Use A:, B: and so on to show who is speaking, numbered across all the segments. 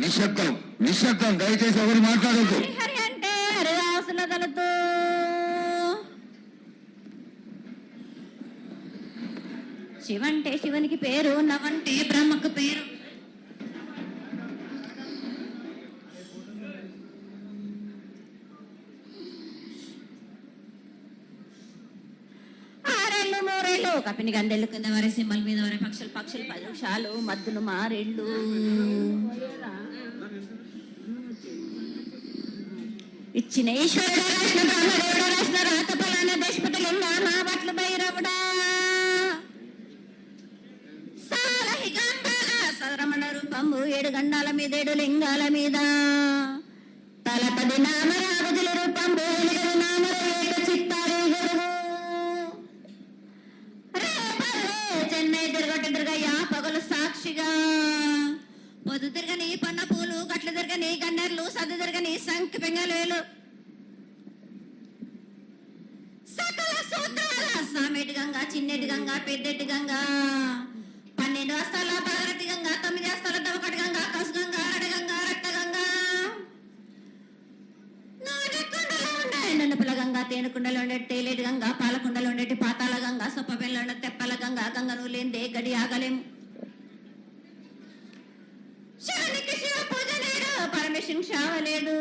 A: నిశ్శబ్దం నిశ్శబ్దం, దయచేసి ఎవరు మాట్లాడద్దు.
B: హరి అంటే హరిదాసుల తలతో శివంటే శివునికి పేరు, నవంటే బ్రహ్మకు పేరు. ఆరేళ్ళు మూరేళ్ళు కపిని గందెళ్ళు కింద వరే సింహల మీద వరే పక్షులు పక్షులు పలుషాలు మద్దులు మారేళ్ళు ఇచ్చిన ఈశ్వరుడు రాసిన బ్రహ్మదేవుడు రాసిన రాత ఫలాన దేశపతిలింగా మా బట్ల భైరవుడా సరమణ రూపంబు 7 గండాల మీద 7 లింగాల మీద తలపది నామరాగుజుల రూపంబు 8 నామర ఏక చిత్తారు గురువు రేపల్లే చెన్నై తిరగటెదురుగయ్యా పగలు సాక్షిగా పొద్దు తిరగని పన్న పూలు గట్ల తిరగని గన్నెర్లు సద్దు తిరగని సంఖ్య పెంగలేలు సకల సూత్రాల సామెటి గంగా చిన్నెటి గంగా పెద్దెటి గంగా 12 హస్తాల భారతి గంగా 9 హస్తాల దవకటి గంగా కసు గంగా అరడ గంగా రక్త గంగా నాగకుండలో ఉండే ఎండనపుల గంగా తేనెకుండలో ఉండే తేలేటి గంగా పాలకుండలో ఉండేటి పాతాల గంగా సొప్పబెల్లో ఉండే తెప్పల గంగా గంగను లేందే గడి ఆగలేము శివునికి శివ పూజ లేడు పరమేశ్వరునికి శావ లేదు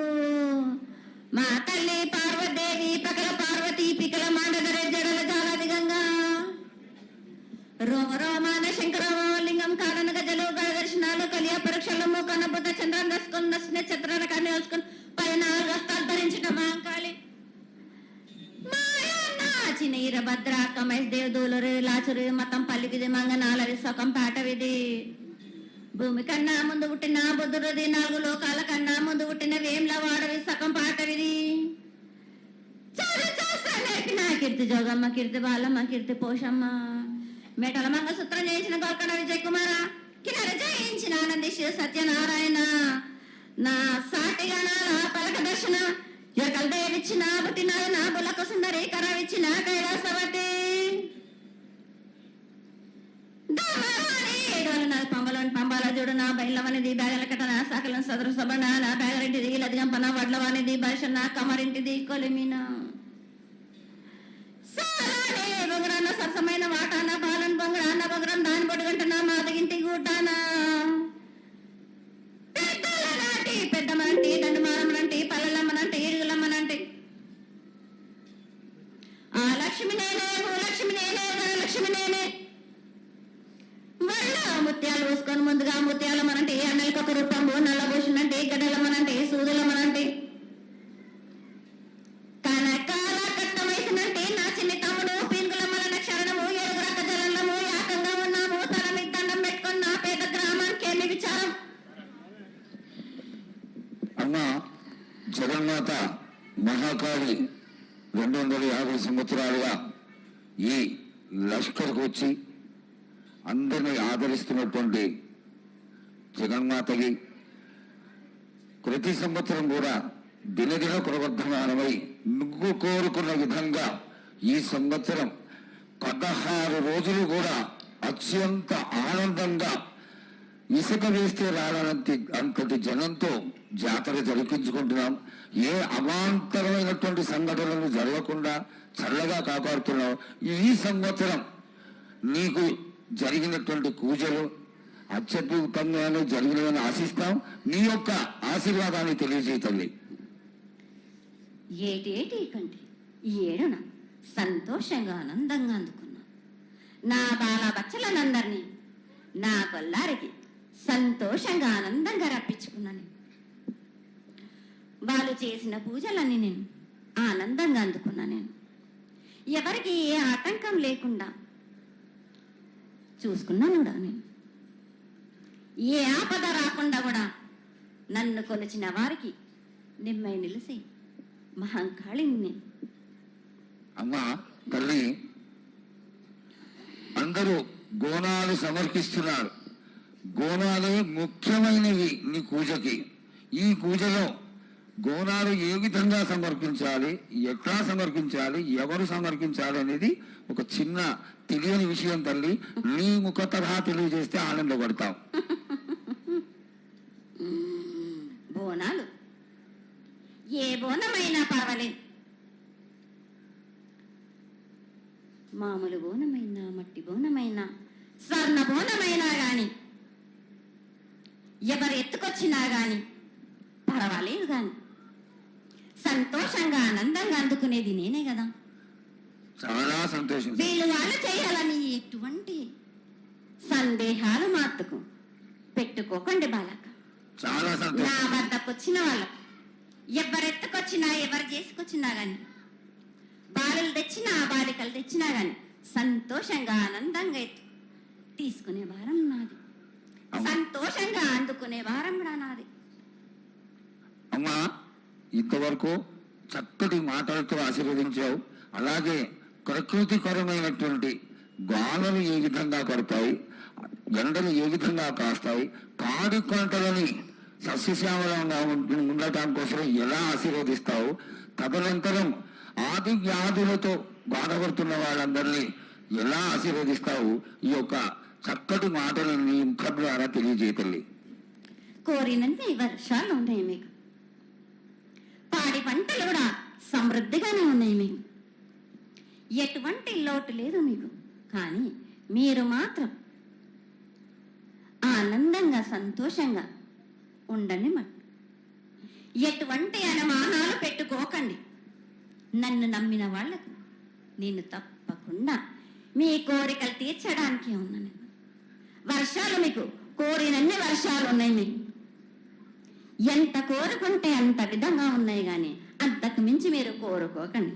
B: మా తల్లి పార్వదేవి పకల పార్వతి పికల మాండదర జడల జాలాది గంగా రోమ రోమాన శంకరలింగం కాడన గజలు గడ దర్శనాలు కలియ పరీక్షలు మూకనబుద్ధ చంద్రం దసుకొని నక్షత్రాల కన్ను వేసుకొని 14 హస్తాలు ధరించిన మాంకాళి చిన్న ఈరభద్ర కమేష్ దేవదూలరు లాచురు మతం పల్లికిది మంగనాలరి సొకం పాటవిది భూమి కన్నా ముందు పుట్టిన బుద్ధుడిది 4 లోకాల కన్నా ముందు పుట్టిన వేమ్ల వాడవి సకం పాటవిది నేర్పిన కీర్తి జోగమ్మ కీర్తి బాలమ్మ కీర్తి పోషమ్మ మేటల మంగసూత్రం చేయించిన గోల్కొండ విజయ్ కుమార కిన్నర జయించిన ఆనందిష్ సత్యనారాయణ నా సాటిగా నా పలక దర్శన ఎరకల దేవిచ్చిన పుట్టిన నా బులకు సుందరి కరవిచ్చిన కైలాసవతి పంబాల చూడు నా బయలవనిది బ్యాగల కట్టన సాకలం సదరు సబన నా బ్యాగరింటిది లదిగంపన వడ్లవానిది బర్షన కమరింటిది కొలిమిన బొగరాన్న సరసమైన వాటాన బాలన్ బొంగరాన్న బొగరం దాని బొడుగంటన మాదగింటి గూటాన నాటి పెద్దమనంటి దండుమారమ్మనంటి పల్లెలమ్మనంటి ఇరుగులమ్మనంటి ఆ లక్ష్మి నేనే భూలక్ష్మి నేనే ధనలక్ష్మి నేనే వల్ల ముత్యాలు వేసుకొని ముందుగా ముత్యాలు మనంటే అన్నలకి ఒక రూపంబు నల్లబోషునంటే గడ్డలమ్మనంటే సూదులమ్మనంటే కనకాల కట్టం వేసినంటే నా చిన్న తమ్ముడు పీనుగులమ్మలన క్షరణము 7 రక జలంలో యాకంగా ఉన్నాము తల మీద దండం పెట్టుకొని నా పేద గ్రామానికి ఏమి విచారం.
A: అమ్మ జగన్మాత మహాకాళి 250 సంవత్సరాలుగా ఈ లష్కర్కు వచ్చి అందరినీ ఆదరిస్తున్నటువంటి జగన్మాతకి ప్రతి సంవత్సరం కూడా దినదిన ప్రవర్ధమానమై నువ్వు కోరుకున్న విధంగా ఈ సంవత్సరం 16 రోజులు కూడా అత్యంత ఆనందంగా ఇసుక వేస్తే రానంత అంతటి జనంతో జాతర జరిపించుకుంటున్నాం. ఏ అవాంతరమైనటువంటి సంఘటనలు జరగకుండా చల్లగా కాపాడుతున్నాం. ఈ సంవత్సరం నీకు జరిగినటువంటి పూజలు అత్యద్భుతంగానే జరిగినవని ఆశిస్తాం. నీ యొక్క ఆశీర్వాదాన్ని తెలియజేయ తల్లి.
B: ఏటేటి కంటి ఈ ఏడున సంతోషంగా ఆనందంగా అందుకున్నా నా బాల బచ్చలనందరినీ నా కొల్లారికి సంతోషంగా ఆనందంగా రప్పించుకున్నాను. వాళ్ళు చేసిన పూజలన్నీ నేను ఆనందంగా అందుకున్నా. నేను ఎవరికి ఏ ఆటంకం లేకుండా చూసుకున్నాను కూడా. నేను ఏ ఆపద రాకుండా కూడా నన్ను కొలిచిన వారికి నిమ్మై నిలిసి మహంకాళిని.
A: అమ్మా తల్లి, అందరూ గోనాలు సమర్పిస్తున్నారు. గోనాలు ముఖ్యమైనవి నీ పూజకి. ఈ పూజలో గోనాలు ఏ విధంగా సమర్పించాలి, ఎట్లా సమర్పించాలి, ఎవరు సమర్పించాలి అనేది ఒక చిన్న తెలియని విషయం తల్లి. నీ ముఖ తరహా తెలియజేస్తే ఆనందపడతాం.
B: బోనమైనా పర్వాలేదు, మామూలు బోనమైనా మట్టి బోనమైనా స్వర్ణ బోనమైనా గాని ఎవరు ఎత్తుకొచ్చినా గాని పర్వాలేదు, గాని సంతోషంగా ఆనందంగా అందుకునేది నేనే కదా.
A: చాలా సంతోషం.
B: వీళ్ళు వాళ్ళు చేయాలని ఎటువంటి సందేహాలు మాత్రకు పెట్టుకోకండి బాలక.
A: చాలా
B: నా
A: సంతోషం.
B: వద్దకు వచ్చిన వాళ్ళకు ఎవరెత్తుకొచ్చినా ఎవరు చేసుకొచ్చినా గాని, బాలలు తెచ్చినా బాలికలు తెచ్చినా గాని సంతోషంగా ఆనందంగా తీసుకునే భారం నాది, సంతోషంగా అందుకునే భారం కూడా నాది.
A: అమ్మా, ఇంతవరకు చక్కటి మాటలతో ఆశీర్వదించావు. అలాగే ప్రకృతికరమైనటువంటి గాలులు ఏ విధంగా పడతాయి, ఎండలు ఏ విధంగా కాస్తాయి, కాడి పంటలని సస్యశ్యామలంగా ఉండటం కోసం ఎలా ఆశీర్వదిస్తావు, తదనంతరం ఆది వ్యాధులతో బాధపడుతున్న వాళ్ళందరినీ ఎలా ఆశీర్వదిస్తావు, ఈ యొక్క చక్కటి మాటలు నీ ముఖం ద్వారా తెలియజేతల్లి.
B: కోరినంత వర్షాలు ఉన్నాయి మీకు, పాడి పంటలు కూడా సమృద్ధిగానే ఉన్నాయి మీకు, ఎటువంటి లోటు లేదు మీకు. కానీ మీరు మాత్రం ఆనందంగా సంతోషంగా ఉండండి. ఎటువంటి అనుమానాలు పెట్టుకోకండి. నన్ను నమ్మిన వాళ్ళకు నేను తప్పకుండా మీ కోరికలు తీర్చడానికి ఉన్నాను. వర్షాలు మీకు కోరినన్ని వర్షాలు ఉన్నాయి మీకు, ఎంత కోరుకుంటే అంత విధంగా ఉన్నాయి, కానీ అంతకు మించి మీరు కోరుకోకండి.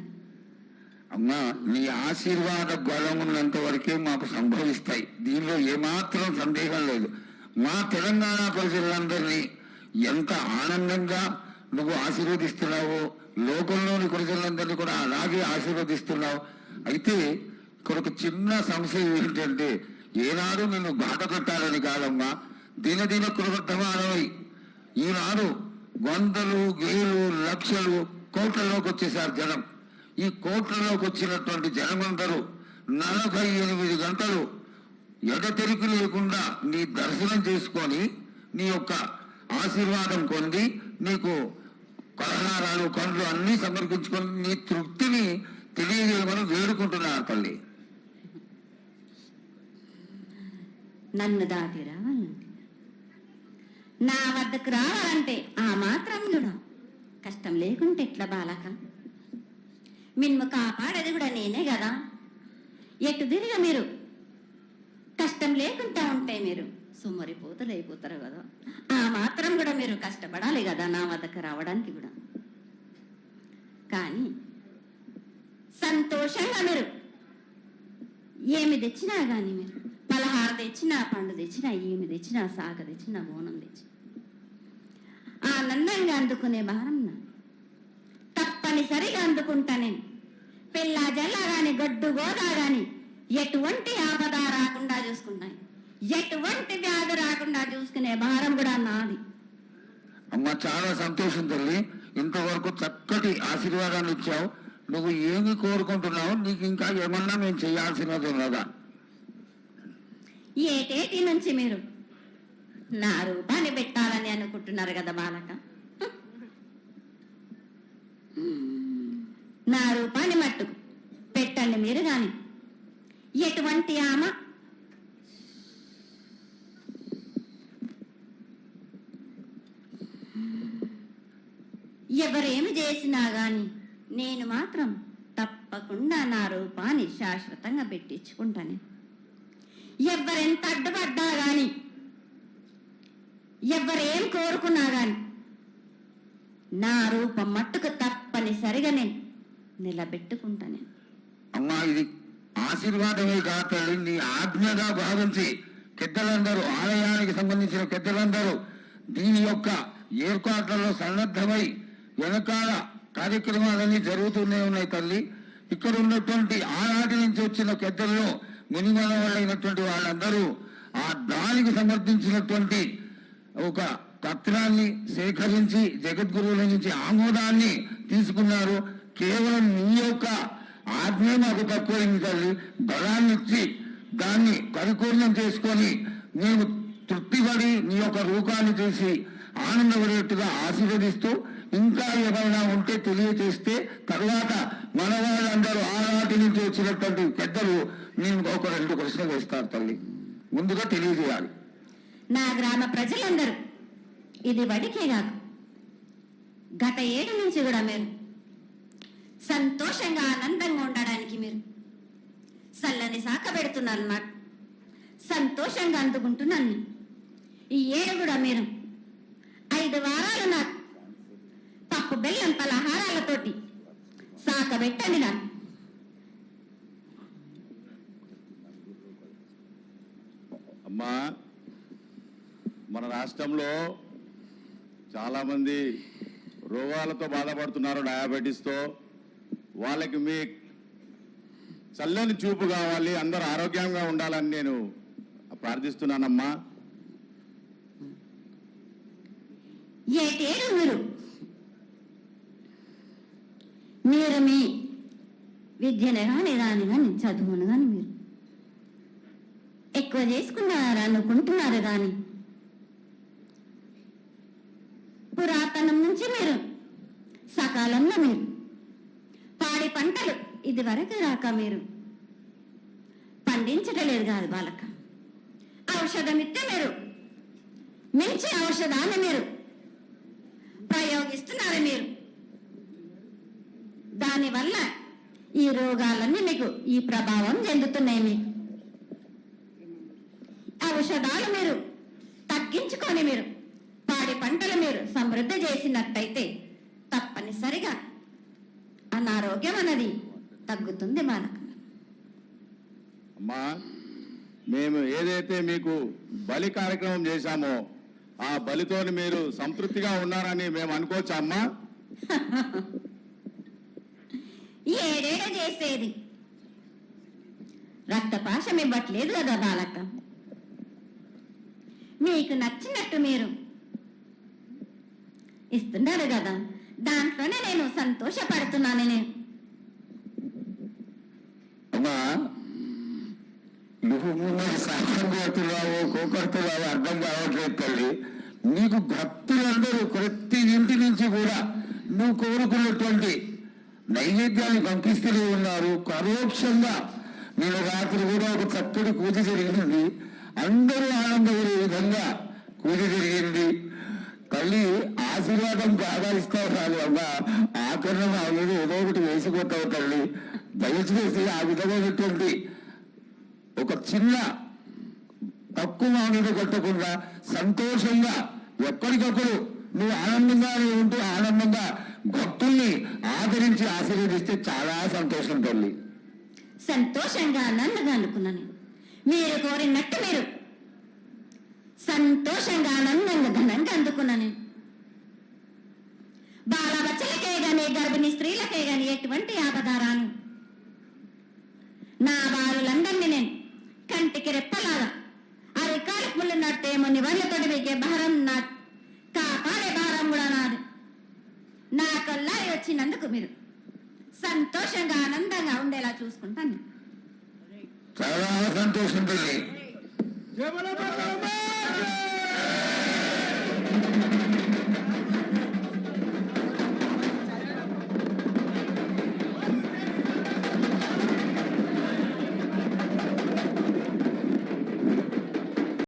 A: అమ్మా, నీ ఆశీర్వాద బలం ఉన్నంత వరకే మాకు సంభవిస్తాయి, దీనిలో ఏమాత్రం సందేహం లేదు. మా తెలంగాణ ప్రజలందరినీ ఎంత ఆనందంగా నువ్వు ఆశీర్వదిస్తున్నావో, లోకంలోని ప్రజలందరినీ కూడా అలాగే ఆశీర్వదిస్తున్నావు. అయితే ఇక్కడ ఒక చిన్న సంశయం ఏంటంటే, ఏనాడు నిన్ను బాట కట్టాలని కాదమ్మా, దినదిన కృతమానమై ఈనాడు వందలు వేలు లక్షలు కోట్లలోకి వచ్చేసారు జనం. ఈ కోట్లలోకి వచ్చినటువంటి జనమందరూ 48 గంటలు ఎడతెరికి లేకుండా నీ దర్శనం చేసుకొని నీ యొక్క ఆశీర్వాదం పొంది నీకు పలహారాలు పండ్లు అన్నీ సమర్పించుకొని నీ తృప్తిని తెలియజేయమని వేడుకుంటున్నారు తల్లి.
B: నన్ను దాటి రావాలంటే, నా వద్దకు రావాలంటే ఆ మాత్రం కూడా కష్టం లేకుంటే ఎట్లా బాలక? మిన్ను కాపాడేది కూడా నేనే కదా. ఎటు తిరిగి మీరు కష్టం లేకుండా ఉంటే మీరు సుమ్మరిపోతలు అయిపోతారు కదా. ఆ మాత్రం కూడా మీరు కష్టపడాలి కదా నా వద్దకు రావడానికి కూడా. కానీ సంతోషంగా మీరు ఏమి తెచ్చినా కానీ, మీరు పలహార తెచ్చినా, పండు తెచ్చినా, ఏమి తెచ్చినా, సాగ తెచ్చినా, బోనం తెచ్చినా ఆనందంగా అందుకునే భారం నా తప్పనిసరిగా అందుకుంటా నేను. పిల్ల జల్ల గాని గడ్డు గోదా గాని ఎటువంటి ఆపద రాకుండా చూసుకుంటాను, ఎటువంటి వ్యాధి రాకుండా చూసుకునే భారం కూడా నాది.
A: అమ్మ, చాలా సంతోషం తల్లి. ఇంతవరకు చక్కటి ఆశీర్వాదాన్ని ఇచ్చావు. నువ్వు ఏమి కోరుకుంటున్నావు, నీకు ఇంకా ఏమన్నా మేము చేయాల్సినది ఉన్నదా?
B: ఏటేటి నుంచి మీరు నా రూపాన్ని పెట్టాలని అనుకుంటున్నారు కదా బాలక. నా రూపాన్ని మట్టుకు పెట్టండి మీరు. గాని ఎటువంటి ఆమె ఎవరేమి చేసినా గాని నేను మాత్రం తప్పకుండా నా రూపాన్ని శాశ్వతంగా పెట్టించుకుంటాను. ఎవరెంత అడ్డుపడ్డా గాని, ఎవరేం కోరుకున్నా గాని నా రూపం మట్టుకు తప్పనిసరిగా నేను నిలబెట్టుకుంటాను.
A: అమ్మా, ఇది ఆశీర్వాదమే కాదు తల్లి, నీ ఆజ్ఞగా భావించి పెద్దలందరూ, ఆలయానికి సంబంధించిన పెద్దలందరూ దీని యొక్క ఏర్పాట్లలో సన్నద్ధమై వెనకాల కార్యక్రమాలన్నీ జరుగుతూనే ఉన్నాయి తల్లి. ఇక్కడ ఉన్నటువంటి ఆనాటి నుంచి వచ్చిన పెద్దల్లో మునిమన వాళ్ళైనటువంటి వాళ్ళందరూ ఆ దానికి సమర్థించినటువంటి ఒక పత్రాన్ని సేకరించి జగద్గురువుల నుంచి ఆమోదాన్ని తీసుకున్నారు. కేవలం నీ యొక్క ఆజ్ఞ మాకు తక్కువైంది తల్లి. బలాన్ని ఇచ్చి దాన్ని పరిపూర్ణం చేసుకొని మేము తృప్తిపడి నీ యొక్క రూపాన్ని చూసి ఆనందపడేట్టుగా ఆశీర్వదిస్తూ ఇంకా ఏమైనా ఉంటే తెలియజేస్తే తర్వాత మన వాళ్ళందరూ ఆనాటి నుంచి వచ్చినటువంటి పెద్దలు నేను ఒక 2 ప్రశ్నలు వేస్తారు తల్లి. ముందుగా తెలియజేయాలి.
B: నా గ్రామ ప్రజలందరూ ఇది వడికే కాదు, గత 7 నుంచి కూడా మీరు సంతోషంగా ఆనందంగా ఉండడానికి మీరు చల్లని శాఖ పెడుతున్నారు అన్నమాట. సంతోషంగా అందుకుంటున్నాను. ఈ 7 కూడా మీరు 5 వారాలు నాకు పప్పు బెల్లం పలహారాలతోటి శాఖ పెట్టండి. నాకు
C: అమ్మా, మన రాష్ట్రంలో చాలామంది రోగాలతో బాధపడుతున్నారు, డయాబెటీస్తో. వాళ్ళకి మీ చల్లని చూపు కావాలి, అందరూ ఆరోగ్యంగా ఉండాలని నేను ప్రార్థిస్తున్నానమ్మా.
B: ఏటేడు మీరు మీ విద్యను కానీ చదువును కానీ మీరు ఎక్కువ చేసుకున్నారు అనుకుంటున్నారు. కానీ పురాతనం నుంచి మీరు సకాలంలో మీరు పాడి పంటలు ఇది వరకు రాక మీరు పండించటలేదు కాదు బాలక. ఔషధం ఇస్తే మీరు మించి ఔషధాన్ని మీరు ప్రయోగిస్తున్నారు. మీరు దానివల్ల ఈ రోగాలన్నీ మీకు ఈ ప్రభావం చెందుతున్నాయి. మీకు ఔషధాలు మీరు తగ్గించుకొని మీరు పాడి పంటలు మీరు సమృద్ధి చేసినట్టయితే తప్పనిసరిగా అనారోగ్యం అన్నది తగ్గుతుంది బాలక.
C: అమ్మా, మేము ఏదైతే మీకు బలి కార్యక్రమం చేశామో ఆ బలితోని మీరు సంతృప్తిగా ఉన్నారని మేము అనుకోవచ్చా అమ్మా?
B: ఏడేడ చేసేది రక్తపాశం ఇవ్వట్లేదు కదా బాలక. మీకు నచ్చినట్టు మీరు ఇస్తున్నారు కదా, దాంట్లోనే నేను సంతోషపడుతున్నాను. నేను
A: అమ్మా, నువ్వు సాక్ష్యం చేస్తున్నావు, కోకడుతున్నావు, అర్థం కావట్లేదు తల్లి. నీకు భక్తులందరూ ప్రతి ఇంటి నుంచి కూడా నువ్వు కోరుకున్నటువంటి నైవేద్యాన్ని పంపిస్తూనే ఉన్నారు. పరోక్షంగా నేను రాత్రి కూడా ఒక చక్కటి పూజ జరిగింది. అందరూ ఆనందపడే విధంగా పూజ జరిగింది. తల్లి ఆశీర్వాదం బాగా ఇస్తావు కాదు అమ్మా, ఆకరణ ఆ మీద ఏదో ఒకటి వేసిపోతావు తల్లి. దయచేసి ఆ విధమైనటువంటి ఒక చిన్న తక్కువ మీద కొట్టకుండా సంతోషంగా ఎప్పటికప్పుడు నువ్వు ఆనందంగానే ఉంటూ ఆనందంగా భక్తుల్ని ఆదరించి ఆశీర్వదిస్తే చాలా సంతోషం తల్లి.
B: సంతోషంగా ఆనందంగా అనుకున్నాను. మీరు కోరినట్టు మీరు సంతోషంగా ఆనందంగా ధనంగా అందుకున్నాను. బాలబచ్చలకే గాని గర్భిణీ స్త్రీలకే గాని ఎటువంటి ఆపదారాను నా బాలులందరినీ నేను కంటికి రెప్పలాగా అరికాలకు ముళ్ళు నట్టేమో నివర్లతోటి మీకే భారం నా కాపాడే భారం కూడా నాది. నా కల్లారి వచ్చినందుకు మీరు సంతోషంగా ఆనందంగా ఉండేలా చూసుకుంటాను.
A: చాలా సంతోషం తల్లి.